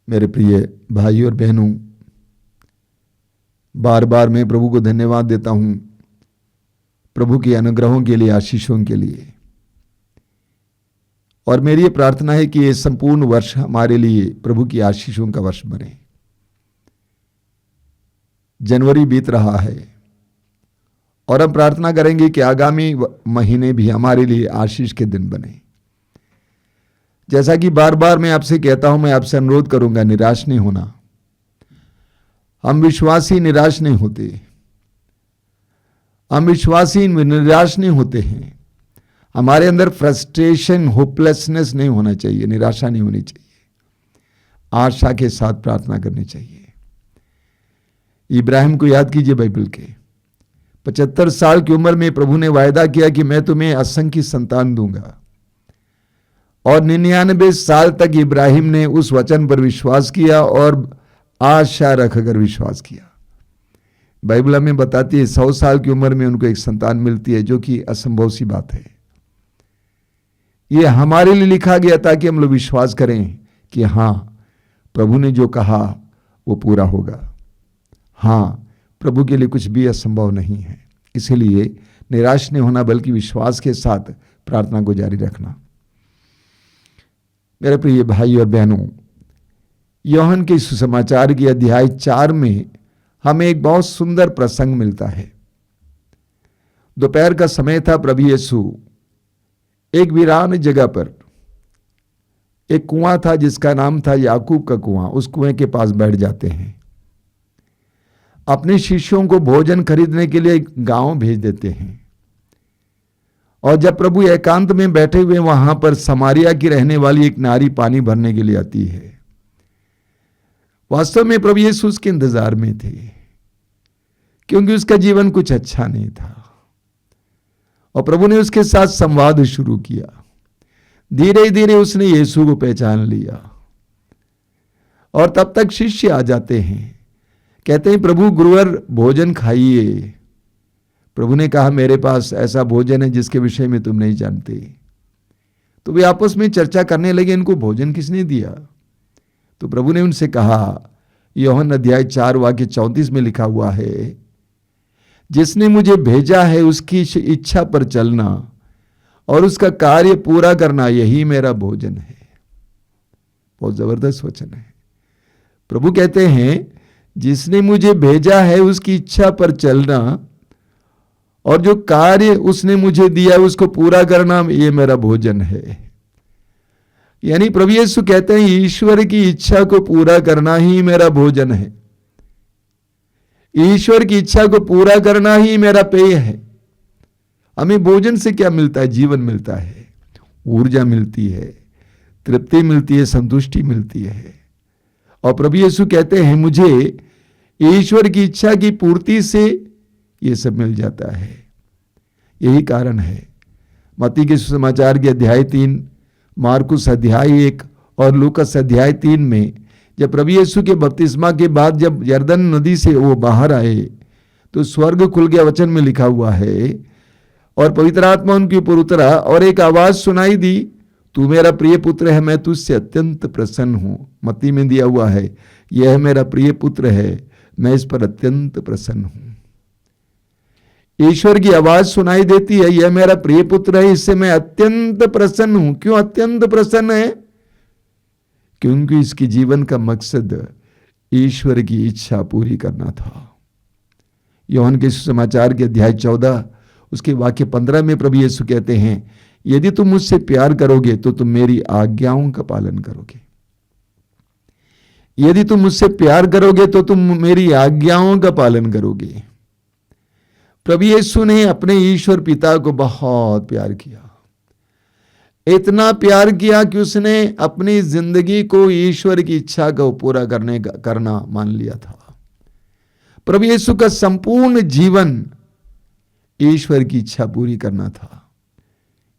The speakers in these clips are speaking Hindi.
मेरे प्रिय भाई और बहनों, बार बार मैं प्रभु को धन्यवाद देता हूं प्रभु के अनुग्रहों के लिए, आशीषों के लिए। और मेरी ये प्रार्थना है कि ये संपूर्ण वर्ष हमारे लिए प्रभु की आशीषों का वर्ष बने। जनवरी बीत रहा है और हम प्रार्थना करेंगे कि आगामी महीने भी हमारे लिए आशीष के दिन बने। जैसा कि बार बार मैं आपसे कहता हूं, मैं आपसे अनुरोध करूंगा, निराश नहीं होना। हम विश्वासी निराश नहीं होते, हम विश्वासी निराश नहीं होते हैं। हमारे अंदर फ्रस्ट्रेशन, होपलेसनेस नहीं होना चाहिए, निराशा नहीं होनी चाहिए। आशा के साथ प्रार्थना करनी चाहिए। इब्राहिम को याद कीजिए, बाइबल के 75 साल की उम्र में प्रभु ने वायदा किया कि मैं तुम्हें असंख्य संतान दूंगा, और 99 साल तक इब्राहिम ने उस वचन पर विश्वास किया और आशा रखकर विश्वास किया। बाइबल हमें बताती है 100 साल की उम्र में उनको एक संतान मिलती है, जो कि असंभव सी बात है। यह हमारे लिए लिखा गया ताकि हम लोग विश्वास करें कि हाँ, प्रभु ने जो कहा वो पूरा होगा। हाँ, प्रभु के लिए कुछ भी असंभव नहीं है। इसलिए निराश नहीं होना, बल्कि विश्वास के साथ प्रार्थना को जारी रखना। मेरे प्रिय भाई और बहनों, यूहन्ना के सुसमाचार के अध्याय 4 में हमें एक बहुत सुंदर प्रसंग मिलता है। दोपहर का समय था। प्रभु यीशु एक वीरान जगह पर, एक कुआं था जिसका नाम था याकूब का कुआं, उस कुएं के पास बैठ जाते हैं। अपने शिष्यों को भोजन खरीदने के लिए गांव भेज देते हैं। और जब प्रभु एकांत में बैठे हुए वहां पर समारिया की रहने वाली एक नारी पानी भरने के लिए आती है। वास्तव में प्रभु यीशु उसके इंतजार में थे, क्योंकि उसका जीवन कुछ अच्छा नहीं था। और प्रभु ने उसके साथ संवाद शुरू किया। धीरे धीरे उसने यीशु को पहचान लिया। और तब तक शिष्य आ जाते हैं, कहते हैं, प्रभु गुरुवर भोजन खाइए। प्रभु ने कहा, मेरे पास ऐसा भोजन है जिसके विषय में तुम नहीं जानते। तो वे आपस में चर्चा करने लगे, इनको भोजन किसने दिया? तो प्रभु ने उनसे कहा, यूहन्ना अध्याय 4 वाक्य 34 में लिखा हुआ है, जिसने मुझे भेजा है उसकी इच्छा पर चलना और उसका कार्य पूरा करना, यही मेरा भोजन है। बहुत जबरदस्त वचन है। प्रभु कहते हैं, जिसने मुझे भेजा है उसकी इच्छा पर चलना और जो कार्य उसने मुझे दिया उसको पूरा करना, ये मेरा भोजन है। यानी प्रभु यीशु कहते हैं, ईश्वर की इच्छा को पूरा करना ही मेरा भोजन है। ईश्वर की इच्छा को पूरा करना ही मेरा पेय है। हमें भोजन से क्या मिलता है? जीवन मिलता है, ऊर्जा मिलती है, तृप्ति मिलती है, संतुष्टि मिलती है। और प्रभु यीशु कहते हैं, मुझे ईश्वर की इच्छा की पूर्ति से ये सब मिल जाता है। यही कारण है मत्ती के सुसमाचार के अध्याय 3, मार्कुस अध्याय 1 और लूकास अध्याय 3 में जब प्रभु यीशु के बपतिस्मा के बाद जब यरदन नदी से वो बाहर आए तो स्वर्ग खुल गया। वचन में लिखा हुआ है, और पवित्र आत्मा उनके ऊपर उतरा और एक आवाज सुनाई दी, तू मेरा प्रिय पुत्र है, मैं तुझसे अत्यंत प्रसन्न हूं। मत्ती में दिया हुआ है, यह मेरा प्रिय पुत्र है, मैं इस पर अत्यंत प्रसन्न हूं। ईश्वर की आवाज सुनाई देती है, यह मेरा प्रिय पुत्र है, इससे मैं अत्यंत प्रसन्न हूं। क्यों अत्यंत प्रसन्न है? क्योंकि इसके जीवन का मकसद ईश्वर की इच्छा पूरी करना था। यूहन्ना के सुसमाचार के अध्याय 14 उसके वाक्य 15 में प्रभु यीशु कहते हैं, यदि तुम मुझसे प्यार करोगे तो तुम मेरी आज्ञाओं का पालन करोगे। यदि तुम मुझसे प्यार करोगे तो तुम मेरी आज्ञाओं का पालन करोगे। प्रभु यीशु ने अपने ईश्वर पिता को बहुत प्यार किया। इतना प्यार किया कि उसने अपनी जिंदगी को ईश्वर की इच्छा को पूरा करना मान लिया था। प्रभु यीशु का संपूर्ण जीवन ईश्वर की इच्छा पूरी करना था।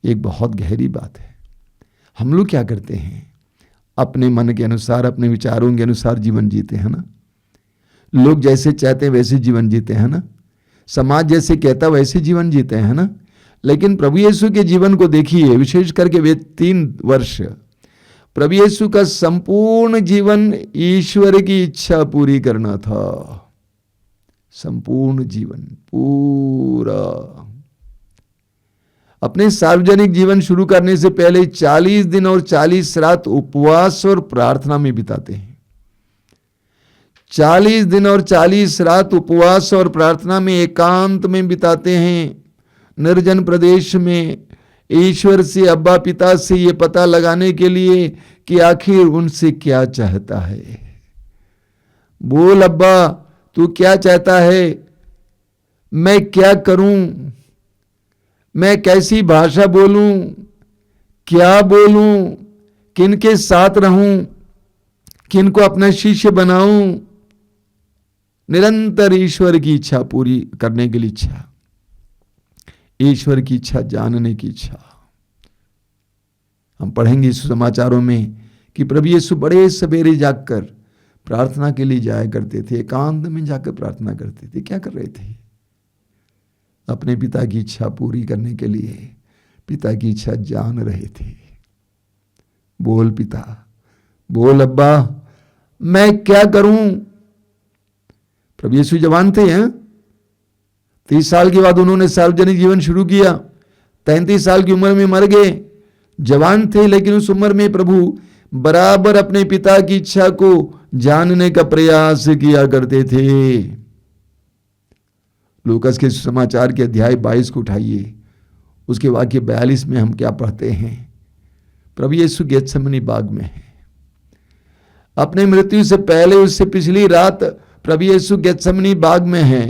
एक बहुत गहरी बात है। हम लोग क्या करते हैं? अपने मन के अनुसार, अपने विचारों के अनुसार जीवन जीते हैं ना। लोग जैसे चाहते हैं वैसे जीवन जीते हैं ना। समाज जैसे कहता वैसे जीवन जीते हैं ना। लेकिन प्रभु यीशु के जीवन को देखिए, विशेष करके वे 3 वर्ष प्रभु यीशु का संपूर्ण जीवन ईश्वर की इच्छा पूरी करना था। संपूर्ण जीवन पूरा। अपने सार्वजनिक जीवन शुरू करने से पहले 40 दिन और 40 रात उपवास और प्रार्थना में बिताते हैं। 40 दिन और 40 रात उपवास और प्रार्थना में एकांत में बिताते हैं, निर्जन प्रदेश में, ईश्वर से, अब्बा पिता से ये पता लगाने के लिए कि आखिर उनसे क्या चाहता है। बोल अब्बा, तू क्या चाहता है, मैं क्या करूं, मैं कैसी भाषा बोलूं, क्या बोलूं, किनके साथ रहूं, किनको अपना शिष्य बनाऊं। निरंतर ईश्वर की इच्छा पूरी करने के लिए इच्छा, ईश्वर की इच्छा जानने की इच्छा। हम पढ़ेंगे इस समाचारों में कि प्रभु यीशु बड़े सवेरे जागकर प्रार्थना के लिए जाया करते थे, एकांत में जाकर प्रार्थना करते थे। क्या कर रहे थे? अपने पिता की इच्छा पूरी करने के लिए पिता की इच्छा जान रहे थे। बोल पिता, बोल अब्बा, मैं क्या करूं। प्रभु यीशु जवान थे हैं। 30 साल के बाद उन्होंने सार्वजनिक जीवन शुरू किया। 33 साल की उम्र में मर गए। जवान थे, लेकिन उस उम्र में प्रभु बराबर अपने पिता की इच्छा को जानने का प्रयास किया करते थे। लूकास के समाचार के अध्याय 22 को उठाइए, उसके वाक्य 42 में हम क्या पढ़ते हैं? प्रभु यीशु गेत्सेमनी बाग में है। अपने मृत्यु से पहले, उससे पिछली रात प्रभु यीशु गेत्सेमनी बाग में है।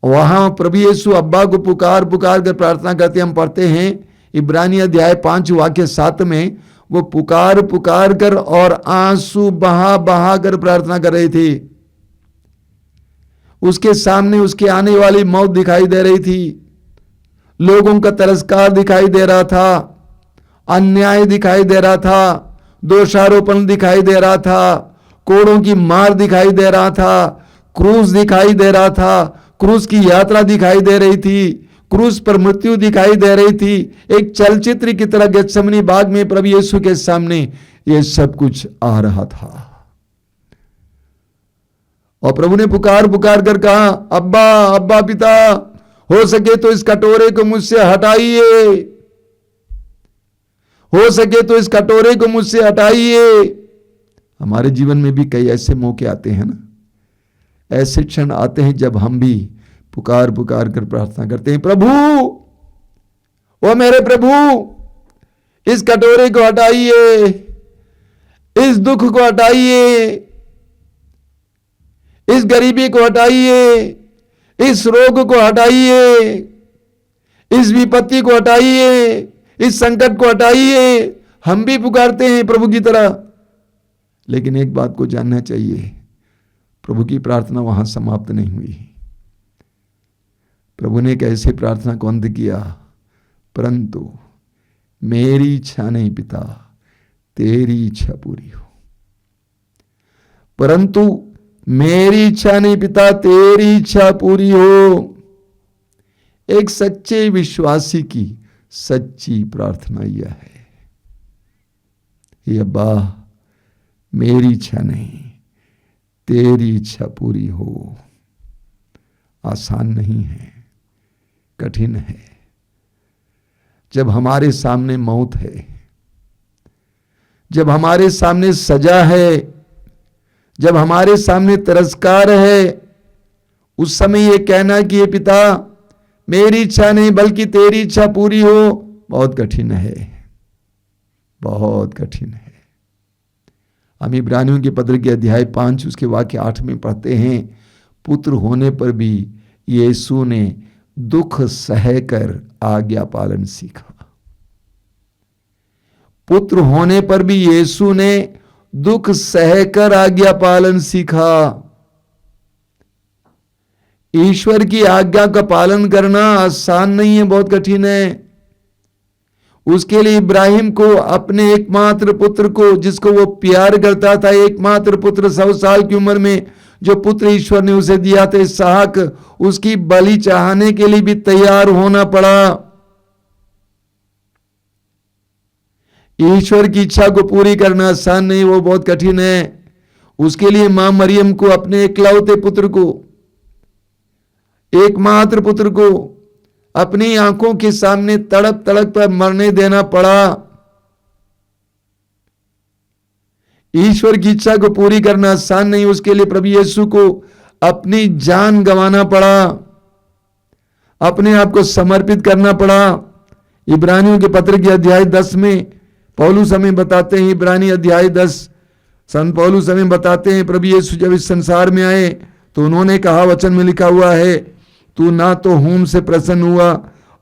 वहां प्रभु यीशु अब्बा को पुकार पुकार कर प्रार्थना करते। हम पढ़ते हैं इब्रानी अध्याय 5 वाक्य 7 में, वो पुकार पुकार कर और आंसू बहा बहा कर प्रार्थना कर रहे थे। उसके सामने उसके आने वाली मौत दिखाई दे रही थी, लोगों का तिरस्कार दिखाई दे रहा था, अन्याय दिखाई दे रहा था, दोषारोपण दिखाई दे रहा था, कोड़ों की मार दिखाई दे रहा था, क्रूस दिखाई दे रहा था, क्रूस की यात्रा दिखाई दे रही थी, क्रूस पर मृत्यु दिखाई दे रही थी। एक चलचित्र की तरह गेत्सेमनी बाग में प्रभु यीशु के सामने यह सब कुछ आ रहा था। और प्रभु ने पुकार पुकार कर कहा, अब्बा, अब्बा पिता, हो सके तो इस कटोरे को मुझसे हटाइए, हो सके तो इस कटोरे को मुझसे हटाइए। हमारे जीवन में भी कई ऐसे मौके आते हैं ना, ऐसे क्षण आते हैं जब हम भी पुकार पुकार कर प्रार्थना करते हैं, प्रभु, ओ मेरे प्रभु, इस कटोरे को हटाइए, इस दुख को हटाइए, इस गरीबी को हटाइए, इस रोग को हटाइए, इस विपत्ति को हटाइए, इस संकट को हटाइए। हम भी पुकारते हैं प्रभु की तरह। लेकिन एक बात को जानना चाहिए, प्रभु की प्रार्थना वहां समाप्त नहीं हुई। प्रभु ने कैसे प्रार्थना को अंत किया? परंतु मेरी इच्छा नहीं पिता, तेरी इच्छा पूरी हो। परंतु मेरी इच्छा नहीं पिता, तेरी इच्छा पूरी हो। एक सच्चे विश्वासी की सच्ची प्रार्थना यह है, ये अब्बा, मेरी इच्छा नहीं, तेरी इच्छा पूरी हो। आसान नहीं है, कठिन है। जब हमारे सामने मौत है, जब हमारे सामने सजा है, जब हमारे सामने तिरस्कार है, उस समय ये कहना कि ये पिता, मेरी इच्छा नहीं बल्कि तेरी इच्छा पूरी हो, बहुत कठिन है, बहुत कठिन है। हम इब्रानियों के पत्र के अध्याय 5 उसके वाक्य 8 में पढ़ते हैं, पुत्र होने पर भी यीशु ने दुख सहकर आज्ञा पालन सीखा। पुत्र होने पर भी यीशु ने दुख सहकर आज्ञा पालन सीखा। ईश्वर की आज्ञा का पालन करना आसान नहीं है, बहुत कठिन है। उसके लिए इब्राहिम को अपने एकमात्र पुत्र को, जिसको वो प्यार करता था, एकमात्र पुत्र 100 साल की उम्र में जो पुत्र ईश्वर ने उसे दिया था, इसहाक, उसकी बलि चाहने के लिए भी तैयार होना पड़ा। ईश्वर की इच्छा को पूरी करना आसान नहीं, वो बहुत कठिन है। उसके लिए मां मरियम को, अपने एकलौते पुत्र को, एकमात्र पुत्र को अपनी आंखों के सामने तड़प तड़प कर मरने देना पड़ा। ईश्वर की इच्छा को पूरी करना आसान नहीं, उसके लिए प्रभु यीशु को अपनी जान गंवाना पड़ा, अपने आप को समर्पित करना पड़ा। इब्रानियों के पत्र के अध्याय 10 में पौलुस हमें बताते हैं, इब्रानी अध्याय 10, संत पौलुस हमें बताते हैं, प्रभु यीशु जब इस संसार में आए तो उन्होंने कहा, वचन में लिखा हुआ है, तू ना तो होम से प्रसन्न हुआ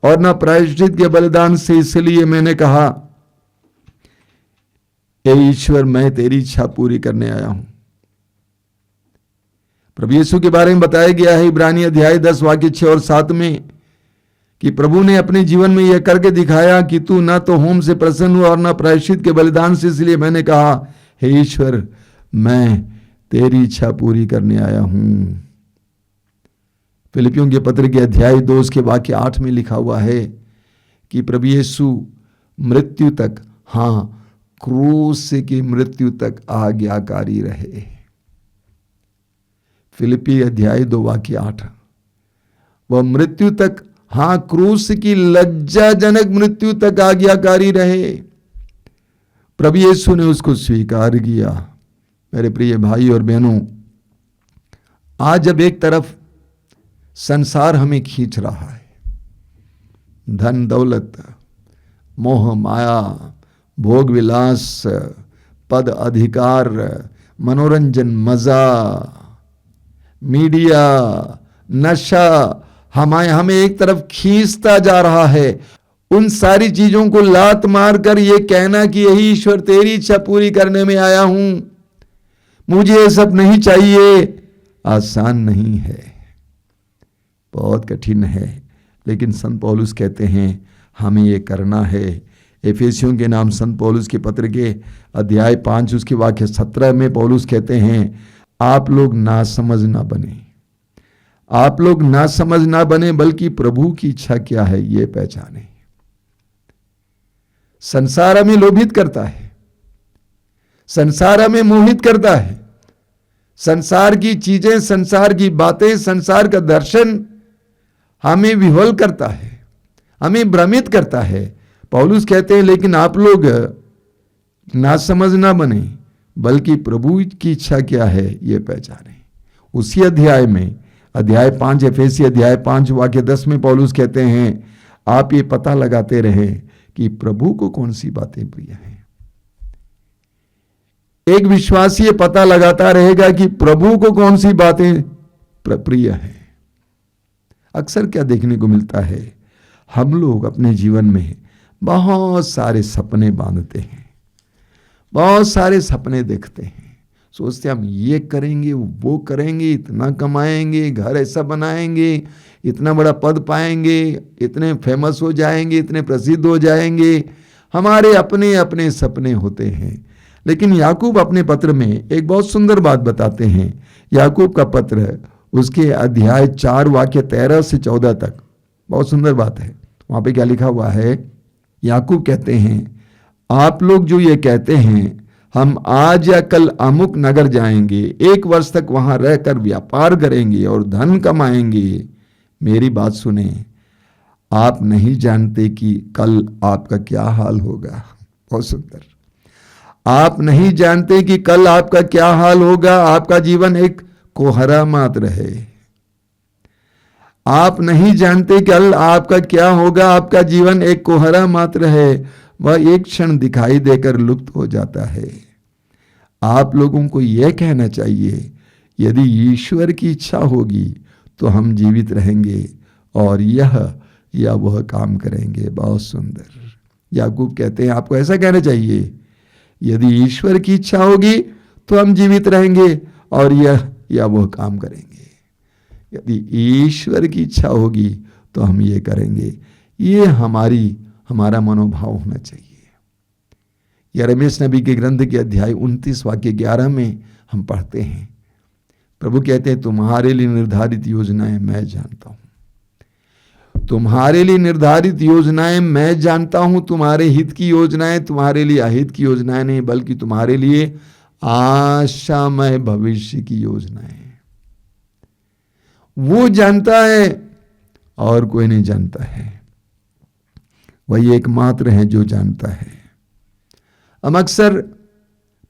और ना प्रायश्चित के बलिदान से, इसलिए मैंने कहा, हे ईश्वर, मैं तेरी इच्छा पूरी करने आया हूं। प्रभु यीशु के बारे में बताया गया है इब्रानी अध्याय 10 वाक्य 6 और 7 में कि प्रभु ने अपने जीवन में यह करके दिखाया कि तू ना तो होम से प्रसन्न हुआ और ना प्रायश्चित के बलिदान से, इसलिए मैंने कहा, हे ईश्वर, मैं तेरी इच्छा पूरी करने आया हूं। फिलिपियों के पत्र के अध्याय 2 उसके वाक्य 8 में लिखा हुआ है कि प्रभु यीशु मृत्यु तक, हां, क्रूस की मृत्यु तक आज्ञाकारी रहे। फिलिपी अध्याय 2 वाक्य 8, वह मृत्यु तक, हां, क्रूस की लज्जाजनक मृत्यु तक आज्ञाकारी रहे। प्रभु यीशु ने उसको स्वीकार किया। मेरे प्रिय भाई और बहनों, आज जब एक तरफ संसार हमें खींच रहा है, धन दौलत, मोह माया, भोग विलास, पद अधिकार, मनोरंजन, मजा, मीडिया, नशा हमें एक तरफ खींचता जा रहा है, उन सारी चीजों को लात मारकर ये कहना कि यही ईश्वर तेरी इच्छा पूरी करने में आया हूं, मुझे ये सब नहीं चाहिए, आसान नहीं है, बहुत कठिन है। लेकिन संत पौलुस कहते हैं हमें ये करना है। एफेसियों के नाम संत पौलुस के पत्र के अध्याय 5 उसके वाक्य 17 में पौलुस कहते हैं, आप लोग नासमझ ना बने, आप लोग नासमझ ना बने, बल्कि प्रभु की इच्छा क्या है ये पहचाने। संसार हमें लोभित करता है, संसार हमें मोहित करता है, संसार की चीजें, संसार की बातें, संसार का दर्शन हमें विह्वल करता है, हमें भ्रमित करता है। पौलुस कहते हैं लेकिन आप लोग नासमझ ना बने, बल्कि प्रभु की इच्छा क्या है ये पहचाने। उसी अध्याय में अध्याय 5 एफेसी अध्याय 5 वाक्य 10 में पौलुस कहते हैं, आप ये पता लगाते रहे कि प्रभु को कौन सी बातें प्रिय हैं। एक विश्वासी ये पता लगाता रहेगा कि प्रभु को कौन सी बातें प्रिय हैं। अक्सर क्या देखने को मिलता है, हम लोग अपने जीवन में बहुत सारे सपने बांधते हैं, बहुत सारे सपने देखते हैं, सोचते हैं हम ये करेंगे, वो करेंगे, इतना कमाएंगे, घर ऐसा बनाएंगे, इतना बड़ा पद पाएंगे, इतने फेमस हो जाएंगे, इतने प्रसिद्ध हो जाएंगे। हमारे अपने अपने सपने होते हैं। लेकिन याकूब अपने पत्र में एक बहुत सुंदर बात बताते हैं। याकूब का पत्र उसके अध्याय 4 वाक्य 13 से 14 तक बहुत सुंदर बात है। वहां पे क्या लिखा हुआ है, याकूब कहते हैं, आप लोग जो ये कहते हैं हम आज या कल अमुक नगर जाएंगे, 1 वर्ष तक वहां रहकर व्यापार करेंगे और धन कमाएंगे, मेरी बात सुने, आप नहीं जानते कि कल आपका क्या हाल होगा। बहुत सुंदर। आप नहीं जानते कि कल आपका क्या हाल होगा। आपका जीवन एक कोहरा मात्र है। आप नहीं जानते कल आपका क्या होगा। आपका जीवन एक कोहरा मात्र है, वह एक क्षण दिखाई देकर लुप्त हो जाता है। आप लोगों को यह कहना चाहिए, यदि ईश्वर की इच्छा होगी तो हम जीवित रहेंगे और यह या वह काम करेंगे। बहुत सुंदर। याकूब कहते हैं आपको ऐसा कहना चाहिए, यदि ईश्वर की इच्छा होगी तो हम जीवित रहेंगे और यह या वह काम करेंगे। यदि ईश्वर की इच्छा होगी तो हम ये करेंगे। ये हमारा मनोभाव होना चाहिए। यिर्मयाह नबी के ग्रंथ के अध्याय 29 वाक्य 11 में हम पढ़ते हैं, प्रभु कहते हैं तुम्हारे लिए निर्धारित योजनाएं मैं जानता हूं। तुम्हारे लिए निर्धारित योजनाएं मैं जानता हूं, तुम्हारे हित की योजनाएं तुम्हारे लिए अहित की योजनाएं नहीं, बल्कि तुम्हारे लिए आशामय भविष्य की योजनाएं। वो जानता है और कोई नहीं जानता है, वही एकमात्र है जो जानता है। हम अक्सर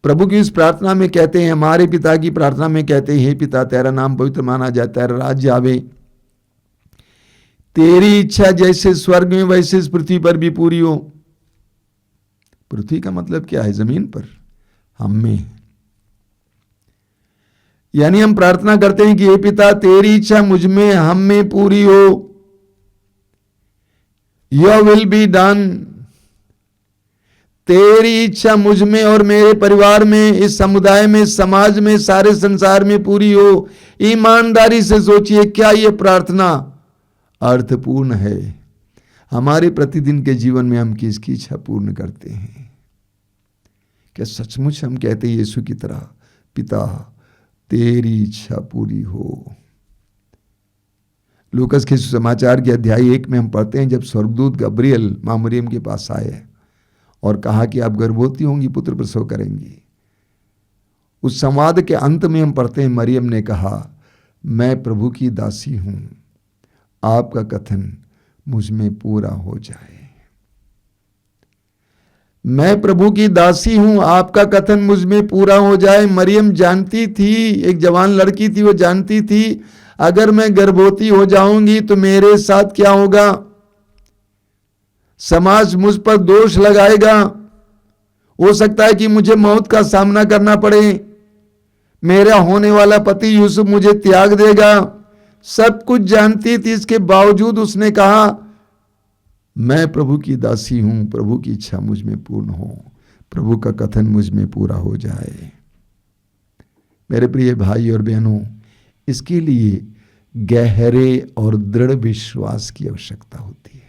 प्रभु की इस प्रार्थना में कहते हैं, हमारे पिता की प्रार्थना में कहते हैं, हे पिता तेरा नाम पवित्र माना जाए, तेरा राज्य आवे, तेरी इच्छा जैसे स्वर्ग में वैसे इस पृथ्वी पर भी पूरी हो। पृथ्वी का मतलब क्या है? जमीन पर, हम में। यानी हम प्रार्थना करते हैं कि हे पिता तेरी इच्छा मुझ में हम में पूरी हो, योर विल बी डन, तेरी इच्छा मुझ में और मेरे परिवार में, इस समुदाय में, समाज में, सारे संसार में पूरी हो। ईमानदारी से सोचिए, क्या यह प्रार्थना अर्थपूर्ण है? हमारे प्रतिदिन के जीवन में हम किसकी इच्छा पूर्ण करते हैं? क्या सचमुच हम कहते हैं यीशु की तरह, पिता तेरी इच्छा पूरी हो? लूकस के सुसमाचार के अध्याय 1 में हम पढ़ते हैं, जब स्वर्गदूत गब्रियल मां मरियम के पास आए और कहा कि आप गर्भवती होंगी, पुत्र प्रसव करेंगी। उस संवाद के अंत में हम पढ़ते हैं, मरियम ने कहा, मैं प्रभु की दासी हूं, आपका कथन मुझ में पूरा हो जाए। मैं प्रभु की दासी हूं, आपका कथन मुझ में पूरा हो जाए। मरियम जानती थी, एक जवान लड़की थी, वो जानती थी अगर मैं गर्भवती हो जाऊंगी तो मेरे साथ क्या होगा? समाज मुझ पर दोष लगाएगा, हो सकता है कि मुझे मौत का सामना करना पड़े, मेरा होने वाला पति यूसुफ मुझे त्याग देगा। सब कुछ जानती थी, इसके बावजूद उसने कहा, मैं प्रभु की दासी हूं, प्रभु की इच्छा मुझ में पूर्ण हो, प्रभु का कथन मुझ में पूरा हो जाए। मेरे प्रिय भाई और बहनों, इसके लिए गहरे और दृढ़ विश्वास की आवश्यकता होती है।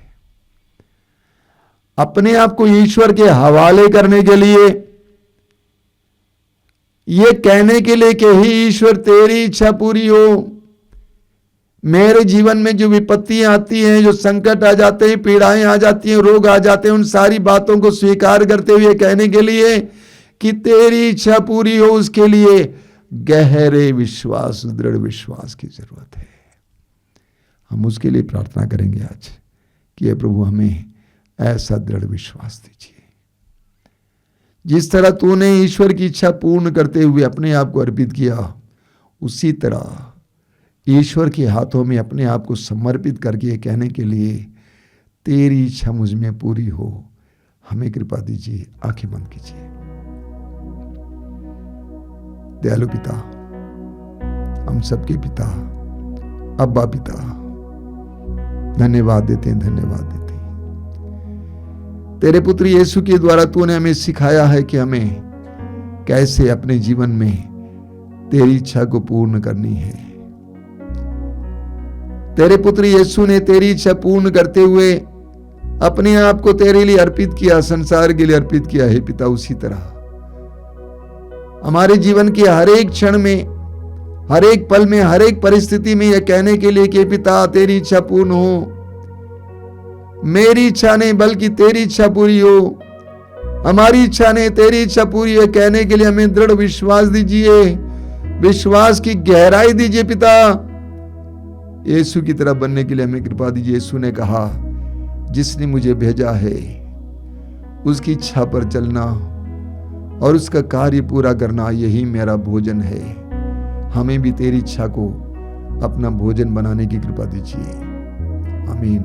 अपने आप को ईश्वर के हवाले करने के लिए, यह कहने के लिए कि हे ईश्वर तेरी इच्छा पूरी हो। मेरे जीवन में जो विपत्तियां आती हैं, जो संकट आ जाते हैं, पीड़ाएं आ जाती हैं, रोग आ जाते हैं, उन सारी बातों को स्वीकार करते हुए कहने के लिए कि तेरी इच्छा पूरी हो, उसके लिए गहरे विश्वास, दृढ़ विश्वास की जरूरत है। हम उसके लिए प्रार्थना करेंगे आज कि हे प्रभु हमें ऐसा दृढ़ विश्वास दीजिए। जिस तरह तूने ईश्वर की इच्छा पूर्ण करते हुए अपने आप को अर्पित किया, उसी तरह ईश्वर के हाथों में अपने आप को समर्पित करके कहने के लिए तेरी इच्छा मुझ में पूरी हो, हमें कृपा दीजिए। आंखें बंद कीजिए। दयालु पिता, हम सबके पिता, अब्बा पिता, धन्यवाद देते हैं, धन्यवाद देते हैं। तेरे पुत्र यीशु के द्वारा तूने हमें सिखाया है कि हमें कैसे अपने जीवन में तेरी इच्छा को पूर्ण करनी है। तेरे पुत्र यीशु ने तेरी इच्छा पूर्ण करते हुए अपने आप को तेरे लिए अर्पित किया, संसार के लिए अर्पित किया है पिता। उसी तरह हमारे जीवन के हर एक क्षण में, हर एक पल में, हर एक परिस्थिति में यह कहने के लिए कि पिता तेरी इच्छा पूर्ण हो, मेरी इच्छा नहीं बल्कि तेरी इच्छा पूरी हो, हमारी इच्छा नहीं तेरी इच्छा पूरी है, कहने के लिए हमें दृढ़ विश्वास दीजिए, विश्वास की गहराई दीजिए पिता। यीशु की तरह बनने के लिए हमें कृपा दीजिए। यीशु ने कहा, जिसने मुझे भेजा है उसकी इच्छा पर चलना और उसका कार्य पूरा करना, यही मेरा भोजन है। हमें भी तेरी इच्छा को अपना भोजन बनाने की कृपा दीजिए। आमीन।